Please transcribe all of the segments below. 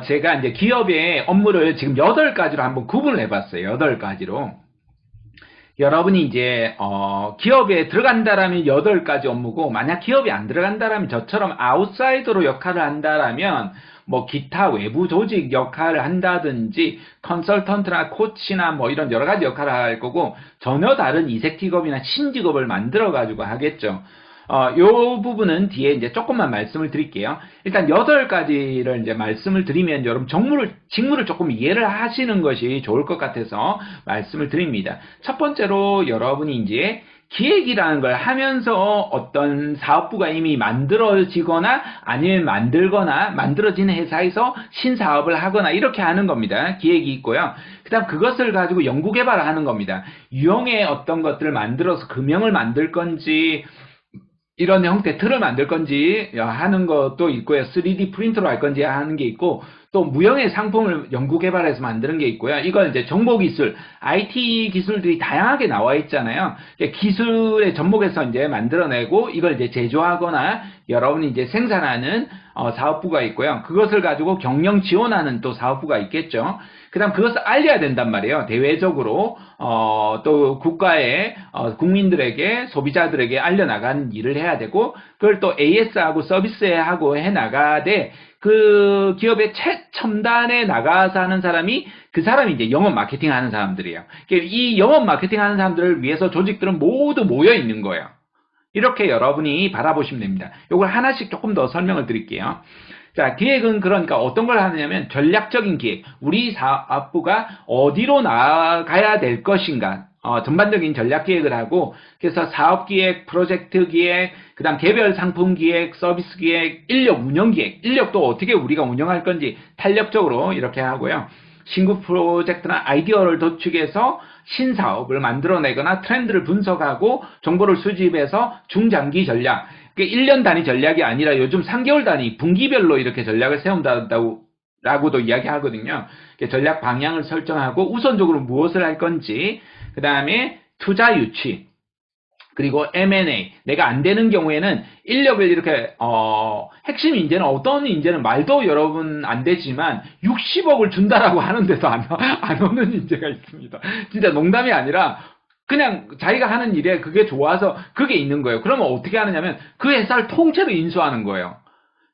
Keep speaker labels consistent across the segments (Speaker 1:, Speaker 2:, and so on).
Speaker 1: 제가 이제 기업의 업무를 지금 8가지로 한번 구분을 해봤어요. 8가지로. 여러분이 이제 기업에 들어간다라면 8가지 업무고, 만약 기업에 안 들어간다라면 저처럼 아웃사이더로 역할을 한다라면 뭐 기타 외부 조직 역할을 한다든지 컨설턴트나 코치나 뭐 이런 여러 가지 역할을 할 거고, 전혀 다른 이색 직업이나 신직업을 만들어 가지고 하겠죠. 요 부분은 뒤에 이제 조금만 말씀을 드릴게요. 일단 8가지를 이제 말씀을 드리면 여러분 직무를 조금 이해를 하시는 것이 좋을 것 같아서 말씀을 드립니다. 첫 번째로 여러분이 이제 기획이라는 걸 하면서 어떤 사업부가 이미 만들어지거나 아니면 만들거나 만들어진 회사에서 신사업을 하거나 이렇게 하는 겁니다. 기획이 있고요. 그 다음 그것을 가지고 연구개발을 하는 겁니다. 유형의 어떤 것들을 만들어서 금형을 만들 건지 이런 형태 틀을 만들 건지 하는 것도 있고요. 3D 프린터로 할 건지 하는 게 있고, 또 무형의 상품을 연구 개발해서 만드는 게 있고요. 이건 이제 정보기술, IT 기술들이 다양하게 나와 있잖아요. 기술의 접목해서 이제 만들어내고 이걸 이제 제조하거나 여러분이 이제 생산하는 사업부가 있고요. 그것을 가지고 경영 지원하는 또 사업부가 있겠죠. 그 다음 그것을 알려야 된단 말이에요. 대외적으로 또 국가의 국민들에게 소비자들에게 알려나가는 일을 해야 되고, 그걸 또 AS하고 서비스하고 해나가되, 그 기업의 최첨단에 나가서 하는 사람이 그 사람이 이제 영업 마케팅 하는 사람들이에요. 이 영업 마케팅 하는 사람들을 위해서 조직들은 모두 모여 있는 거예요. 이렇게 여러분이 바라보시면 됩니다. 이걸 하나씩 조금 더 설명을 드릴게요. 자, 기획은 그러니까 어떤 걸 하느냐면 전략적인 기획. 우리 사업부가 어디로 나가야 될 것인가. 전반적인 전략 기획을 하고, 그래서 사업 기획, 프로젝트 기획, 그 다음 개별 상품 기획, 서비스 기획, 인력 운영 기획, 인력도 어떻게 우리가 운영할 건지 탄력적으로 이렇게 하고요. 신규 프로젝트나 아이디어를 도축해서 신사업을 만들어내거나 트렌드를 분석하고 정보를 수집해서 중장기 전략, 1년 단위 전략이 아니라 요즘 3개월 단위, 분기별로 이렇게 전략을 세운다라고도 이야기하거든요. 전략 방향을 설정하고 우선적으로 무엇을 할 건지, 그 다음에 투자 유치, 그리고 M&A. 내가 안 되는 경우에는 인력을 이렇게 핵심 인재는 어떤 인재는 말도 여러분 안 되지만 60억을 준다라고 하는데도 안 오는 인재가 있습니다. 진짜 농담이 아니라 그냥 자기가 하는 일에 그게 좋아서 그게 있는 거예요. 그러면 어떻게 하느냐면 그 회사를 통째로 인수하는 거예요.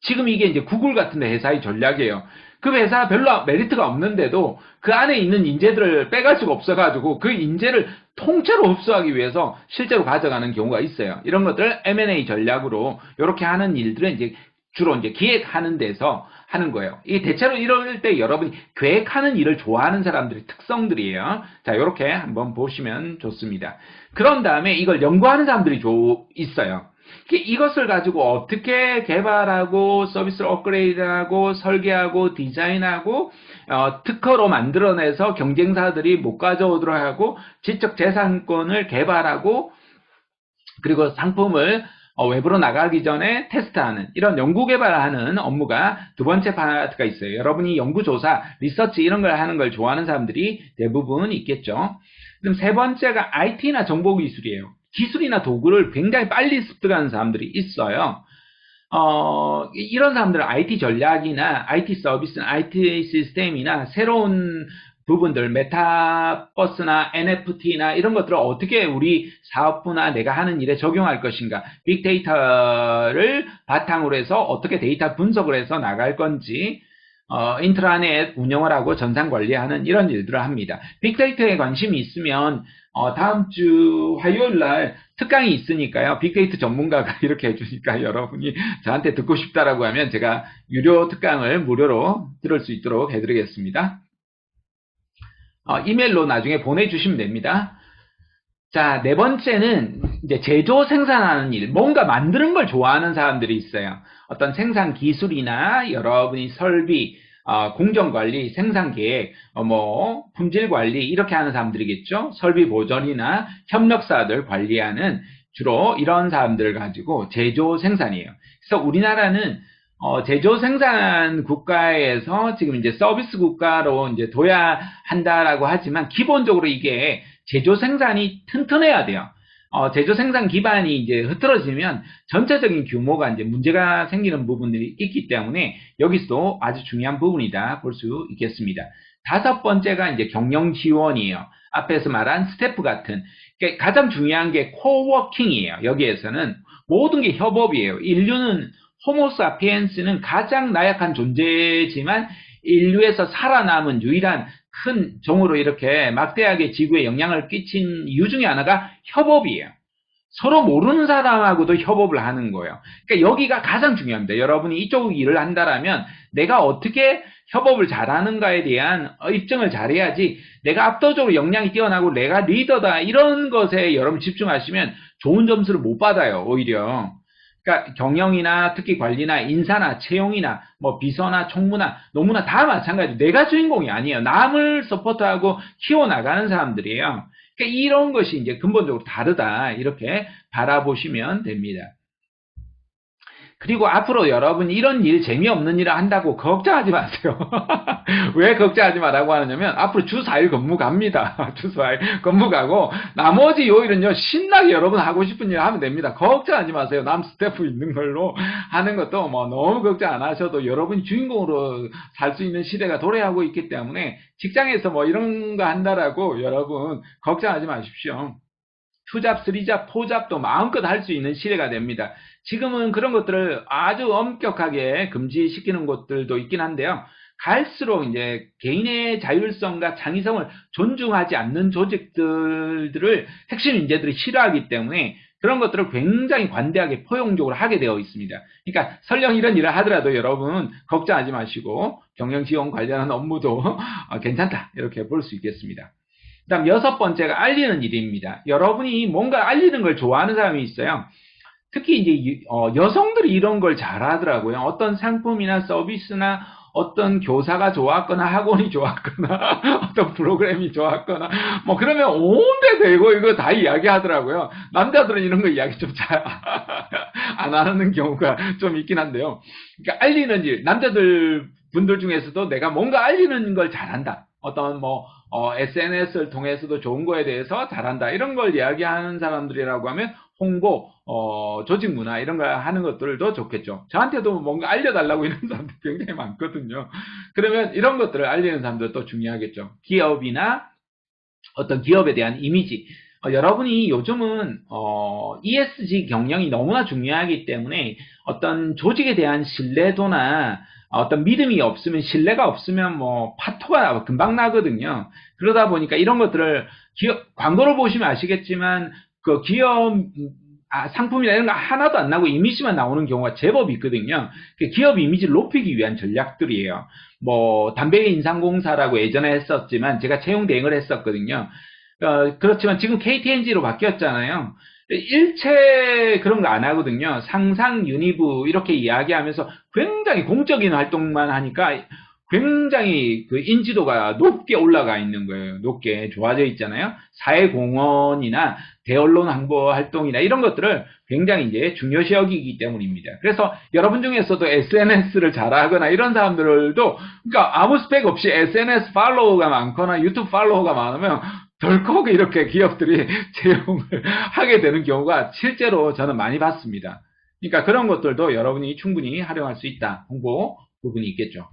Speaker 1: 지금 이게 이제 구글 같은 회사의 전략이에요. 그 회사 별로 메리트가 없는데도 그 안에 있는 인재들을 빼갈 수가 없어가지고 그 인재를 통째로 흡수하기 위해서 실제로 가져가는 경우가 있어요. 이런 것들을 M&A 전략으로 이렇게 하는 일들은 이제 주로 이제 기획하는 데서 하는 거예요. 이 대체로 이럴 때 여러분이 계획하는 일을 좋아하는 사람들의 특성들이에요. 자, 이렇게 한번 보시면 좋습니다. 그런 다음에 이걸 연구하는 사람들이 있어요. 이것을 가지고 어떻게 개발하고 서비스를 업그레이드하고 설계하고 디자인하고 특허로 만들어내서 경쟁사들이 못 가져오도록 하고 지적재산권을 개발하고 그리고 상품을 외부로 나가기 전에 테스트하는 이런 연구개발하는 업무가 두 번째 파트가 있어요. 여러분이 연구조사, 리서치 이런 걸 하는 걸 좋아하는 사람들이 대부분 있겠죠. 그럼 세 번째가 IT나 정보기술이에요. 기술이나 도구를 굉장히 빨리 습득하는 사람들이 있어요. 이런 사람들은 IT 전략이나 IT 서비스나 IT 시스템이나 새로운 부분들, 메타버스나 NFT나 이런 것들을 어떻게 우리 사업부나 내가 하는 일에 적용할 것인가, 빅데이터를 바탕으로 해서 어떻게 데이터 분석을 해서 나갈 건지, 인트라넷 운영을 하고 전산 관리하는 이런 일들을 합니다. 빅데이터에 관심이 있으면 다음 주 화요일 날 특강이 있으니까요. 빅데이터 전문가가 이렇게 해주니까 여러분이 저한테 듣고 싶다라고 하면 제가 유료 특강을 무료로 들을 수 있도록 해드리겠습니다. 이메일로 나중에 보내주시면 됩니다. 자, 네 번째는 이제 제조 생산하는 일, 뭔가 만드는 걸 좋아하는 사람들이 있어요. 어떤 생산 기술이나 여러분이 설비, 공정관리, 생산계획, 품질 관리 이렇게 하는 사람들이겠죠. 설비 보전이나 협력사들 관리하는 주로 이런 사람들을 가지고 제조 생산이에요. 그래서 우리나라는 제조 생산 국가에서 지금 이제 서비스 국가로 이제 둬야 한다라고 하지만 기본적으로 이게 제조 생산이 튼튼해야 돼요. 제조 생산 기반이 이제 흐트러지면 전체적인 규모가 이제 문제가 생기는 부분들이 있기 때문에 여기서도 아주 중요한 부분이다 볼 수 있겠습니다. 다섯 번째가 이제 경영 지원이에요. 앞에서 말한 스태프 같은 가장 중요한 게 코워킹이에요. 여기에서는 모든 게 협업이에요. 인류는 호모사피엔스는 가장 나약한 존재지만 인류에서 살아남은 유일한 큰 종으로 이렇게 막대하게 지구에 영향을 끼친 이유 중에 하나가 협업이에요. 서로 모르는 사람하고도 협업을 하는 거예요. 그러니까 여기가 가장 중요합니다. 여러분이 이쪽 일을 한다라면 내가 어떻게 협업을 잘하는가에 대한 입증을 잘해야지 내가 압도적으로 역량이 뛰어나고 내가 리더다 이런 것에 여러분 집중하시면 좋은 점수를 못 받아요. 오히려. 그러니까 경영이나 특히 관리나 인사나 채용이나 뭐 비서나 총무나 노무나 다 마찬가지로 내가 주인공이 아니에요. 남을 서포트하고 키워나가는 사람들이에요. 그러니까 이런 것이 이제 근본적으로 다르다 이렇게 바라보시면 됩니다. 그리고 앞으로 여러분 이런 일 재미없는 일을 한다고 걱정하지 마세요. 왜 걱정하지 마라고 하느냐면 앞으로 주 4일 근무 갑니다. 주 4일 근무 가고 나머지 요일은요 신나게 여러분 하고 싶은 일 하면 됩니다. 걱정하지 마세요. 남 스태프 있는 걸로 하는 것도 뭐 너무 걱정 안 하셔도 여러분이 주인공으로 살 수 있는 시대가 도래하고 있기 때문에 직장에서 뭐 이런 거 한다라고 여러분 걱정하지 마십시오. 2잡, 3잡, 4잡도 마음껏 할 수 있는 시대가 됩니다. 지금은 그런 것들을 아주 엄격하게 금지시키는 곳들도 있긴 한데요. 갈수록 이제 개인의 자율성과 창의성을 존중하지 않는 조직들을 핵심 인재들이 싫어하기 때문에 그런 것들을 굉장히 관대하게 포용적으로 하게 되어 있습니다. 그러니까 설령 이런 일을 하더라도 여러분 걱정하지 마시고 경영지원 관련한 업무도 괜찮다 이렇게 볼 수 있겠습니다. 그 다음 여섯 번째가 알리는 일입니다. 여러분이 뭔가 알리는 걸 좋아하는 사람이 있어요. 특히 이제 여성들이 이런 걸 잘하더라고요. 어떤 상품이나 서비스나 어떤 교사가 좋았거나 학원이 좋았거나 어떤 프로그램이 좋았거나 뭐 그러면 온데 대고 이거 다 이야기하더라고요. 남자들은 이런 거 이야기 좀 잘 안 하는 경우가 좀 있긴 한데요. 그러니까 알리는 일, 남자들 분들 중에서도 내가 뭔가 알리는 걸 잘한다. 어떤 뭐 SNS를 통해서도 좋은 거에 대해서 잘한다. 이런 걸 이야기하는 사람들이라고 하면 홍보, 조직 문화 이런 거 하는 것들도 좋겠죠. 저한테도 뭔가 알려달라고 이런 사람들 굉장히 많거든요. 그러면 이런 것들을 알리는 사람들도 중요하겠죠. 기업이나 어떤 기업에 대한 이미지. 여러분이 요즘은 ESG 경영이 너무나 중요하기 때문에 어떤 조직에 대한 신뢰도나 어떤 믿음이 없으면 신뢰가 없으면 뭐 파토가 금방 나거든요. 그러다 보니까 이런 것들을 광고를 보시면 아시겠지만 그 기업 상품이나 이런 거 하나도 안 나고 이미지만 나오는 경우가 제법 있거든요. 기업 이미지를 높이기 위한 전략들이에요. 뭐 담배 인상공사라고 예전에 했었지만 제가 채용 대행을 했었거든요. 그렇지만 지금 KTNG로 바뀌었잖아요. 일체 그런 거 안 하거든요. 상상 유니브 이렇게 이야기하면서 굉장히 공적인 활동만 하니까 굉장히 그 인지도가 높게 올라가 있는 거예요. 높게 좋아져 있잖아요. 사회공헌이나 대언론 홍보 활동이나 이런 것들을 굉장히 이제 중요시 여기기 때문입니다. 그래서 여러분 중에서도 SNS를 잘하거나 이런 사람들도 그러니까 아무 스펙 없이 SNS 팔로워가 많거나 유튜브 팔로워가 많으면 덜컥 이렇게 기업들이 채용을 하게 되는 경우가 실제로 저는 많이 봤습니다. 그러니까 그런 것들도 여러분이 충분히 활용할 수 있다. 홍보 부분이 있겠죠.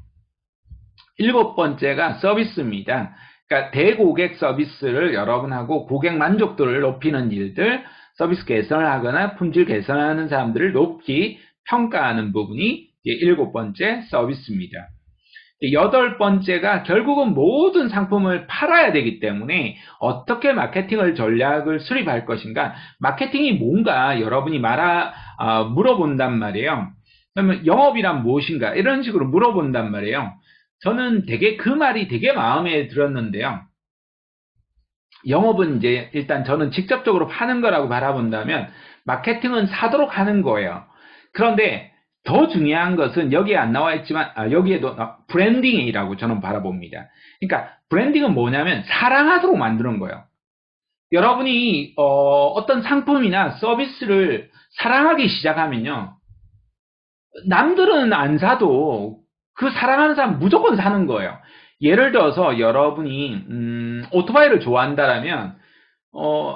Speaker 1: 일곱 번째가 서비스입니다. 그러니까 대고객 서비스를 여러분하고 고객 만족도를 높이는 일들, 서비스 개선을 하거나 품질 개선하는 사람들을 높이 평가하는 부분이 일곱 번째 서비스입니다. 여덟 번째가 결국은 모든 상품을 팔아야 되기 때문에 어떻게 마케팅을 전략을 수립할 것인가, 마케팅이 뭔가 여러분이 물어본단 말이에요. 그러면 영업이란 무엇인가 이런 식으로 물어본단 말이에요. 저는 되게 그 말이 되게 마음에 들었는데요. 영업은 이제 일단 저는 직접적으로 파는 거라고 바라본다면 마케팅은 사도록 하는 거예요. 그런데 더 중요한 것은 여기에 안 나와 있지만 여기에도 브랜딩이라고 저는 바라봅니다. 그러니까 브랜딩은 뭐냐면 사랑하도록 만드는 거예요. 여러분이 어떤 상품이나 서비스를 사랑하기 시작하면요. 남들은 안 사도 그 사랑하는 사람 무조건 사는 거예요. 예를 들어서 여러분이 오토바이를 좋아한다라면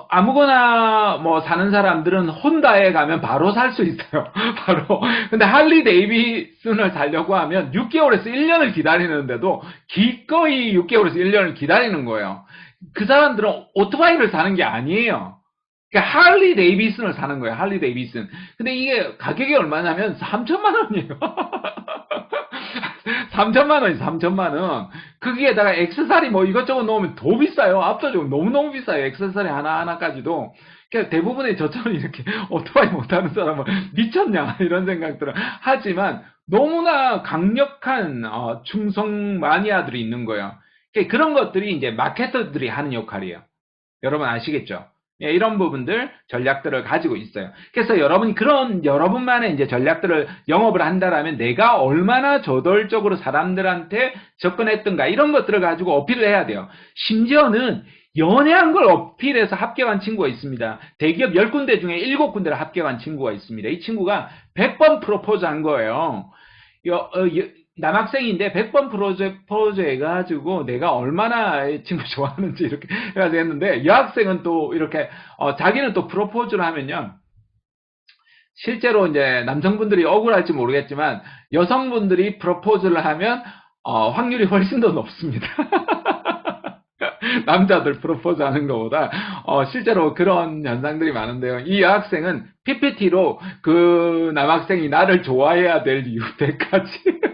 Speaker 1: 아무거나 뭐 사는 사람들은 혼다에 가면 바로 살 수 있어요. 바로. 근데 할리 데이비슨을 사려고 하면 6개월에서 1년을 기다리는데도 기꺼이 6개월에서 1년을 기다리는 거예요. 그 사람들은 오토바이를 사는 게 아니에요. 그러니까 할리 데이비슨을 사는 거예요. 할리 데이비슨. 근데 이게 가격이 얼마냐면 3천만 원이에요. 3천만 원이 3천만 원. 거기에다가 액세서리 뭐 이것저것 넣으면 더 비싸요. 압도적으로 너무너무 비싸요. 액세서리 하나하나까지도. 그러니까 대부분의 저처럼 이렇게 오토바이 못하는 사람은 미쳤냐 이런 생각들을 하지만 너무나 강력한 충성 마니아들이 있는 거예요. 그러니까 그런 것들이 이제 마케터들이 하는 역할이에요. 여러분 아시겠죠? 예, 이런 부분들, 전략들을 가지고 있어요. 그래서 여러분이 그런 여러분만의 이제 전략들을 영업을 한다라면 내가 얼마나 저돌적으로 사람들한테 접근했던가 이런 것들을 가지고 어필을 해야 돼요. 심지어는 연애한 걸 어필해서 합격한 친구가 있습니다. 대기업 10군데 중에 7군데를 합격한 친구가 있습니다. 이 친구가 100번 프로포즈 한 거예요. 남학생인데 100번 프로포즈 해가지고 내가 얼마나 이 친구 좋아하는지 이렇게 해가지고 했는데 여학생은 또 이렇게 자기는 또 프로포즈를 하면요 실제로 이제 남성분들이 억울할지 모르겠지만 여성분들이 프로포즈를 하면 확률이 훨씬 더 높습니다. 남자들 프로포즈 하는 것보다 실제로 그런 현상들이 많은데요. 이 여학생은 PPT로 그 남학생이 나를 좋아해야 될 이유 100가지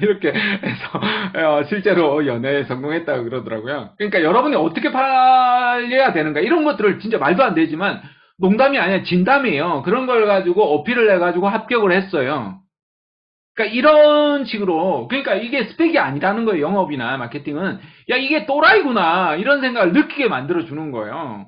Speaker 1: 이렇게 해서 실제로 연애에 성공했다고 그러더라고요. 그러니까 여러분이 어떻게 팔려야 되는가 이런 것들을 진짜 말도 안 되지만 농담이 아니라 진담이에요. 그런 걸 가지고 어필을 해가지고 합격을 했어요. 그러니까 이런 식으로 그러니까 이게 스펙이 아니라는 거예요. 영업이나 마케팅은 야 이게 또라이구나 이런 생각을 느끼게 만들어 주는 거예요.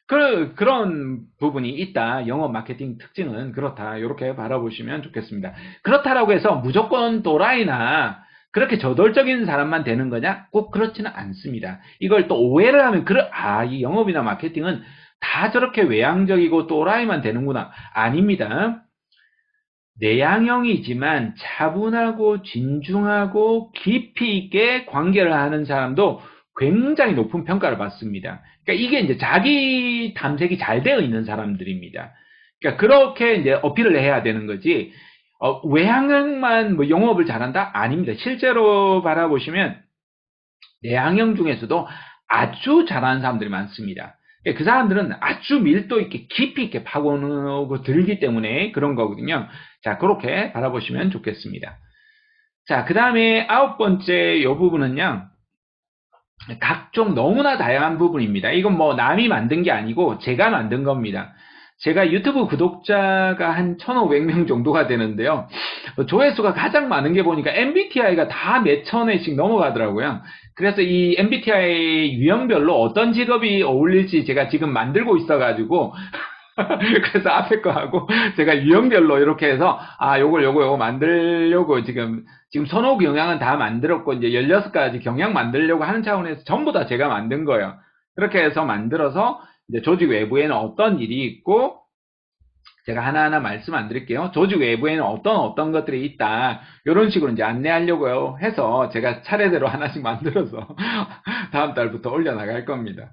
Speaker 1: 그런 부분이 있다. 영업 마케팅 특징은 그렇다. 이렇게 바라보시면 좋겠습니다. 그렇다라고 해서 무조건 또라이나 그렇게 저돌적인 사람만 되는 거냐? 꼭 그렇지는 않습니다. 이걸 또 오해를 하면 이 영업이나 마케팅은 다 저렇게 외향적이고 또라이만 되는구나. 아닙니다. 내향형이지만 차분하고 진중하고 깊이 있게 관계를 하는 사람도 굉장히 높은 평가를 받습니다. 그러니까 이게 이제 자기 탐색이 잘 되어 있는 사람들입니다. 그러니까 그렇게 이제 어필을 해야 되는 거지, 외향형만 뭐 영업을 잘한다? 아닙니다. 실제로 바라보시면 내향형 중에서도 아주 잘하는 사람들이 많습니다. 그 사람들은 아주 밀도 있게 깊이 있게 파고들고 들기 때문에 그런 거거든요. 자, 그렇게 바라보시면 좋겠습니다. 자, 그 다음에 9번째 이 부분은요. 각종 너무나 다양한 부분입니다. 이건 뭐 남이 만든 게 아니고 제가 만든 겁니다. 제가 유튜브 구독자가 한 1,500명 정도가 되는데요. 조회수가 가장 많은 게 보니까 MBTI가 다 몇천 회씩 넘어가더라고요. 그래서 이 MBTI 유형별로 어떤 직업이 어울릴지 제가 지금 만들고 있어가지고 그래서 앞에 거 하고 제가 유형별로 이렇게 해서 요거 만들려고 지금 선호 경향은 다 만들었고 이제 16가지 경향 만들려고 하는 차원에서 전부 다 제가 만든 거예요. 그렇게 해서 만들어서 이제 조직 외부에는 어떤 일이 있고 제가 하나하나 말씀 안 드릴게요. 조직 외부에는 어떤 것들이 있다. 이런 식으로 이제 안내하려고 해서 제가 차례대로 하나씩 만들어서 다음 달부터 올려나갈 겁니다.